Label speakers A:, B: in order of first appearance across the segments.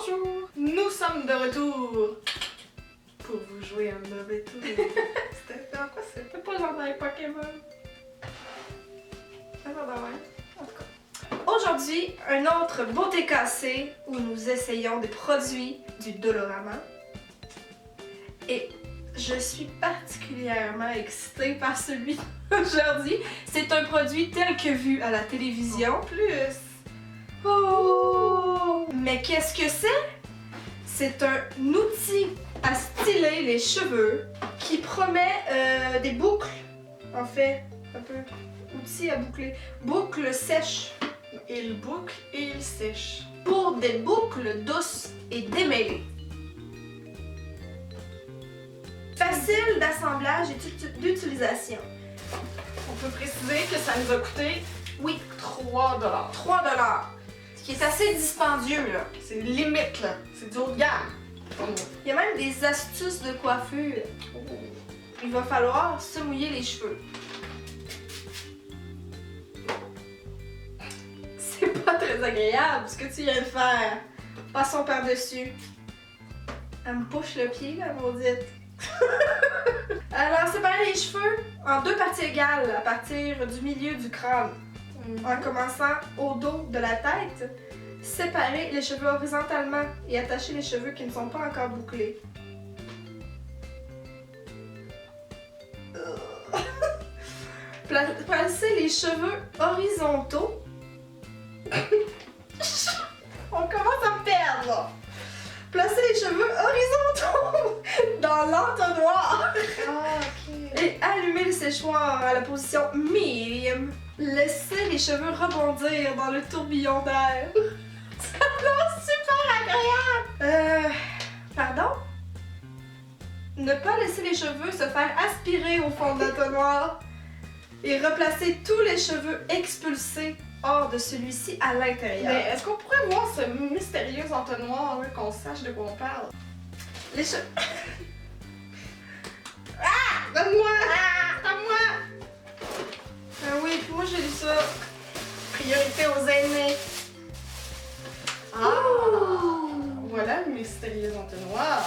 A: Bonjour! Nous sommes de retour pour vous jouer un mauvais tour. C'était en quoi c'était pas genre dans les Pokémon? En tout cas.
B: Aujourd'hui, un autre beauté cassée où nous essayons des produits du Dolorama. Et je suis particulièrement excitée par celui d'aujourd'hui. C'est un produit tel que vu à la télévision.
A: En plus!
B: Oh! Mais qu'est-ce que c'est? C'est un outil à styler les cheveux qui promet des boucles, en fait, un peu outil à boucler, boucles sèches.
A: Il boucle et il sèche.
B: Pour des boucles douces et démêlées. Facile d'assemblage et d'utilisation.
A: On peut préciser que ça nous a coûté
B: Oui,
A: 3 $.
B: 3 $. Ce qui est assez dispendieux, là.
A: C'est limite là, c'est du haut de gamme.
B: Il y a même des astuces de coiffure. Il va falloir se mouiller les cheveux. C'est pas très agréable ce que tu viens de faire. Passons par-dessus. Elle me push le pied, la maudite. Alors, séparer les cheveux en 2 parties égales à partir du milieu du crâne. En commençant au dos de la tête, séparer les cheveux horizontalement et attacher les cheveux qui ne sont pas encore bouclés. Placer les cheveux horizontaux. On commence à me perdre là. Placer les cheveux horizontaux dans l'entonnoir.
A: Ah, ok.
B: Et allumer le séchoir à la position medium. Laissez les cheveux rebondir dans le tourbillon d'air. Ça a l'air super agréable. Pardon? Ne pas laisser les cheveux se faire aspirer au fond de l'entonnoir et replacer tous les cheveux expulsés hors de celui-ci à l'intérieur.
A: Mais est-ce qu'on pourrait voir ce mystérieux entonnoir là, qu'on sache de quoi on parle?
B: Les cheveux...
A: Donne-moi! Ah! Donne-moi!
B: Ah oui, puis moi j'ai lu ça. Priorité aux aînés.
A: Voilà le mystérieux entonnoir.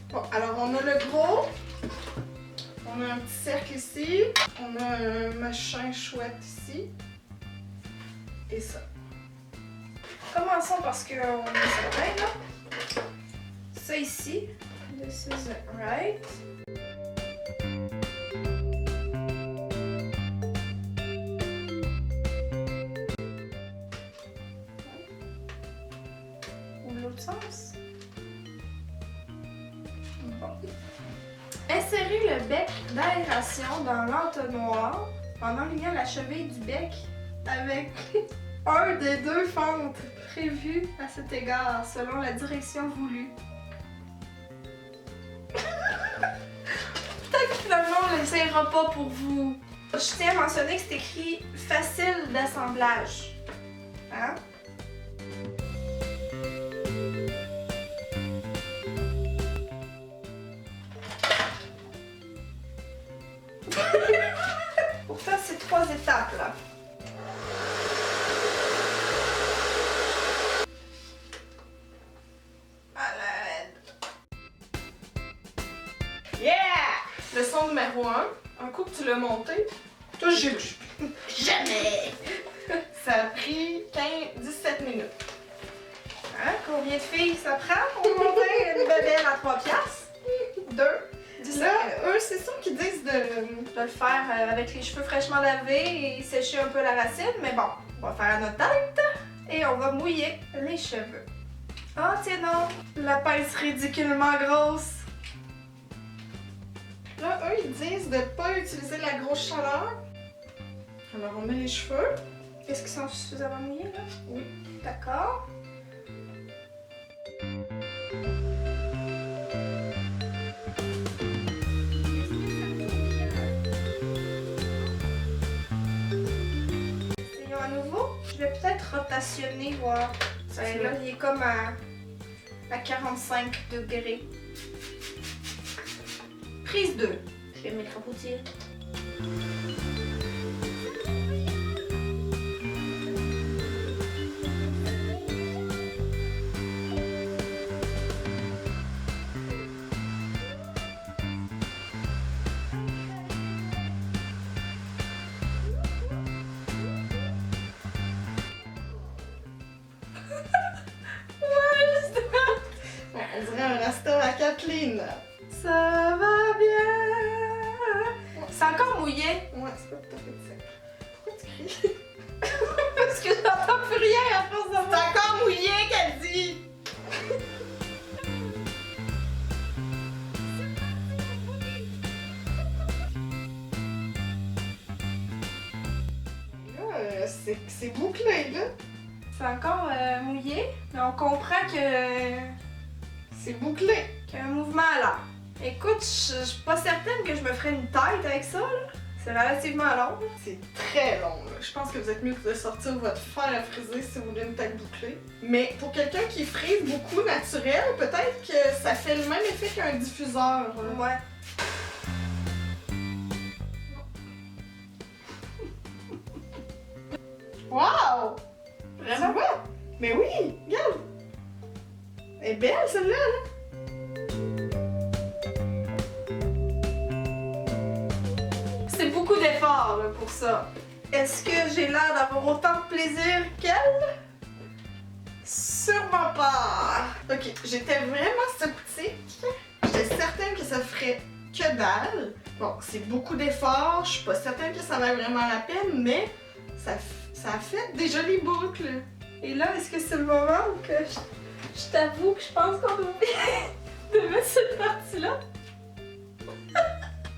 A: Bon, alors on a le gros. On a un petit cercle ici. On a un machin chouette ici. Et ça.
B: Commençons parce qu'on est certain là. Ça ici. This is it, right? Ou l'autre sens. Bon. Insérez le bec d'aération dans l'entonnoir en alignant la cheville du bec avec un des 2 fentes prévues à cet égard selon la direction voulue. Peut-être que finalement on l'essayera pas pour vous. Je tiens à mentionner que c'est écrit facile d'assemblage. Hein? Pourtant, c'est 3 étapes là. À l'aide.
A: Yeah! Leçon numéro 1. Un coup que tu l'as monté, touche juge.
B: Jamais!
A: Ça a pris 17 minutes.
B: Hein? Combien de filles ça prend pour monter une bébelle à 3 piastres? 2.
A: Là, eux, c'est ça qu'ils disent de...
B: De le faire avec les cheveux fraîchement lavés et sécher un peu la racine, mais bon, on va faire à notre tête et on va mouiller les cheveux. Oh tiens non, la pince ridiculement grosse.
A: Là, eux, ils disent de pas utiliser la grosse chaleur. Alors, on met les cheveux.
B: Est-ce qu'ils sont suffisamment mouillés là?
A: Oui.
B: D'accord. Essayons à nouveau. Je vais peut-être rotationner, voir. Ouais, là, il est comme à 45 degrés. Prise 2. Je vais mettre un potier.
A: On dirait un rasta à Kathleen.
B: Ça va bien. C'est encore mouillé.
A: Ouais, c'est pas tout à fait sec. Pourquoi tu cries?
B: Parce que j'entends plus rien à force de
A: C'est encore mouillé qu'elle dit! Là, c'est bouclé, là.
B: C'est encore mouillé, mais on comprend que
A: C'est bouclé.
B: qu'il y a un mouvement là. Écoute, je suis pas certaine que je me ferais une tête avec ça, là. C'est relativement long.
A: C'est très long, là. Je pense que vous êtes mieux de sortir votre fer à friser si vous voulez une tête bouclée. Mais pour quelqu'un qui frise beaucoup naturel, peut-être que ça fait le même effet qu'un diffuseur. Là.
B: Ouais.
A: Wow!
B: Vraiment?
A: Tu vois? Mais oui, regarde! Elle est belle celle-là, là!
B: C'est beaucoup d'efforts là, pour ça. Est-ce que j'ai l'air d'avoir autant de plaisir qu'elle?
A: Sûrement pas! Ok, j'étais vraiment sceptique. J'étais certaine que ça ferait que dalle. Bon, c'est beaucoup d'efforts, je suis pas certaine que ça vaille vraiment la peine, mais ça a fait des jolies boucles.
B: Et là, est-ce que c'est le moment où que je t'avoue que je pense qu'on a oublié de mettre cette partie-là?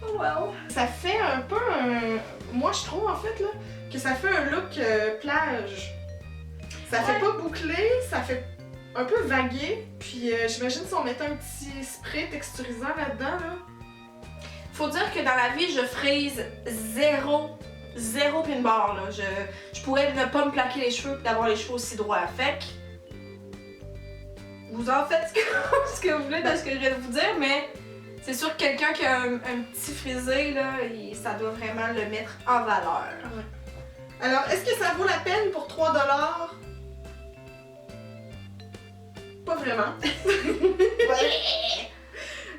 B: Wow!
A: Ça fait un peu un... Moi, je trouve en fait là, que ça fait un look plage. Ça fait pas bouclé, ça fait un peu vagué. Puis j'imagine si on mettait un petit spray texturisant là-dedans, là.
B: Faut dire que dans la vie, je frise zéro pin bar, là. Je pourrais ne pas me plaquer les cheveux et d'avoir les cheveux aussi droits. Fait que vous en faites ce que vous voulez de ce que je viens de vous dire, mais c'est sûr que quelqu'un qui a un petit frisé, là, ça doit vraiment le mettre en valeur.
A: Alors, est-ce que ça vaut la peine pour 3$? Pas vraiment.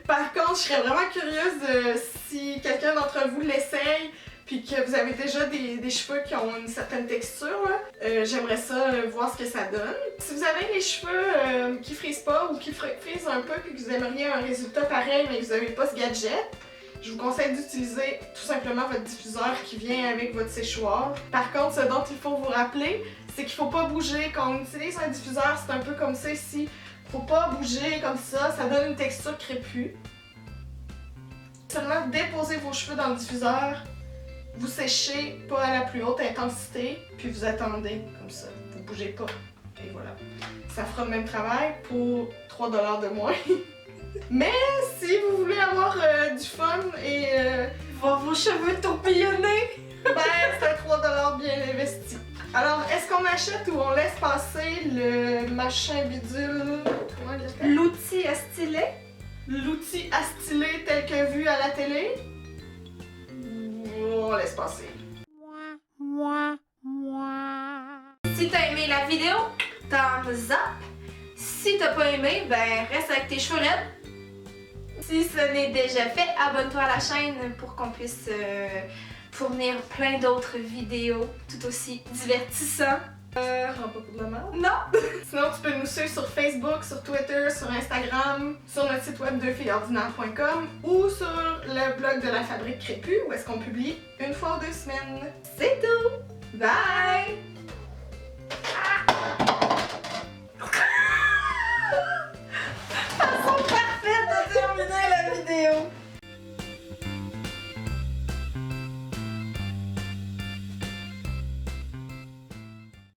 A: Par contre, je serais vraiment curieuse de si quelqu'un d'entre vous l'essaye puis que vous avez déjà des cheveux qui ont une certaine texture, là, j'aimerais ça voir ce que ça donne. Si vous avez les cheveux qui frisent pas ou qui frisent un peu puis que vous aimeriez un résultat pareil mais que vous n'avez pas ce gadget, je vous conseille d'utiliser tout simplement votre diffuseur qui vient avec votre séchoir. Par contre, ce dont il faut vous rappeler, c'est qu'il faut pas bouger. Quand on utilise un diffuseur, c'est un peu comme ça ici. Faut pas bouger comme ça donne une texture crépue. Seulement déposez vos cheveux dans le diffuseur, vous séchez pas à la plus haute intensité, puis vous attendez comme ça. Vous bougez pas. Et voilà. Ça fera le même travail pour 3$ de moins. Mais si vous voulez avoir du fun et
B: Voir vos cheveux tourbillonner!
A: ben c'est un 3$ bien investi. Alors, est-ce qu'on achète ou on laisse passer le machin bidule? Comment il s'appelle?
B: L'outil à stylet?
A: L'outil à styler tel que vu à la télé? On laisse passer.
B: Si t'as aimé la vidéo, thumbs up. Si t'as pas aimé, ben reste avec tes cheveux raides. Si ce n'est déjà fait, abonne-toi à la chaîne pour qu'on puisse fournir plein d'autres vidéos tout aussi divertissantes.
A: Prends pas pour de la merde.
B: Non!
A: Sinon, tu peux nous suivre sur Facebook, sur Twitter, sur Instagram, sur notre site web deufilleordinaire.com ou sur le blog de la Fabrique Crépue où est-ce qu'on publie une fois ou 2 semaines.
B: C'est tout!
A: Bye!
B: Façon parfaite de terminer la vidéo!